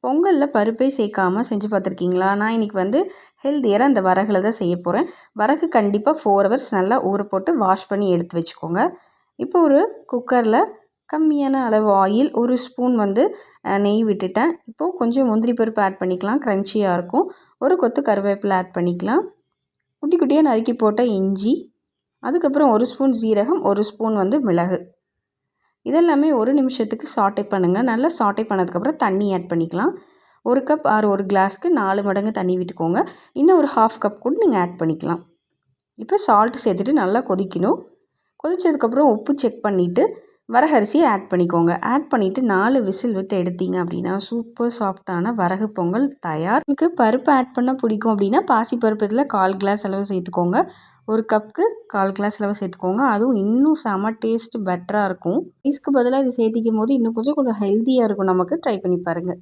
பொங்கலில் பருப்பே சேர்க்காமல் செஞ்சு பார்த்துருக்கீங்களா? நான் இன்றைக்கி ஹெல்த்தியராக அந்த வரகில் தான் செய்ய போகிறேன். வரகு கண்டிப்பாக 4 ஹவர்ஸ் நல்லா ஊற போட்டு வாஷ் பண்ணி எடுத்து வச்சுக்கோங்க. இப்போ ஒரு குக்கரில் கம்மியான அளவு ஆயில், 1 ஸ்பூன் நெய் விட்டுட்டேன். இப்போது கொஞ்சம் முந்திரி பருப்பு ஆட் பண்ணிக்கலாம், க்ரன்ச்சியாக இருக்கும். ஒரு கொத்து கருவேப்பிலை ஆட் பண்ணிக்கலாம். குட்டி குட்டியாக நறுக்கி போட்ட இஞ்சி, அதுக்கப்புறம் 1 ஸ்பூன் சீரகம், 1 ஸ்பூன் மிளகு. இதெல்லாமே 1 நிமிஷத்துக்கு சாட்டே பண்ணுங்கள். நல்லா சாட்டே பண்ணதுக்கப்புறம் தண்ணி ஆட் பண்ணிக்கலாம். 1 கப் ஆர் 1 கிளாஸ்க்கு 4 மடங்கு தண்ணி விட்டுக்கோங்க. இன்னும் ஒரு 1/2 கப் கூட நீங்கள் ஆட் பண்ணிக்கலாம். இப்போ சால்ட் சேர்த்துட்டு நல்லா கொதிக்கணும். கொதித்ததுக்கப்புறம் உப்பு செக் பண்ணிவிட்டு வரகரிசியை ஆட் பண்ணிக்கோங்க. ஆட் பண்ணிவிட்டு 4 விசில் விட்டு எடுத்தீங்க அப்படின்னா சூப்பர் சாஃப்டான வரகு பொங்கல் தயார். உங்களுக்கு பருப்பு ஆட் பண்ண பிடிக்கும் அப்படின்னா பாசிப்பருப்பு இதில் 1/4 கிளாஸ் அளவு சேர்த்துக்கோங்க. 1 கப்புக்கு 1/4 கிளாஸ் அளவு சேர்த்துக்கோங்க. அதுவும் இன்னும் செம டேஸ்ட் பெட்டராக இருக்கும். ரைஸ்க்கு பதிலாக இது சேர்த்திக்கும் போது இன்னும் கொஞ்சம் ஹெல்த்தியாக இருக்கும். நமக்கு ட்ரை பண்ணி பாருங்கள்.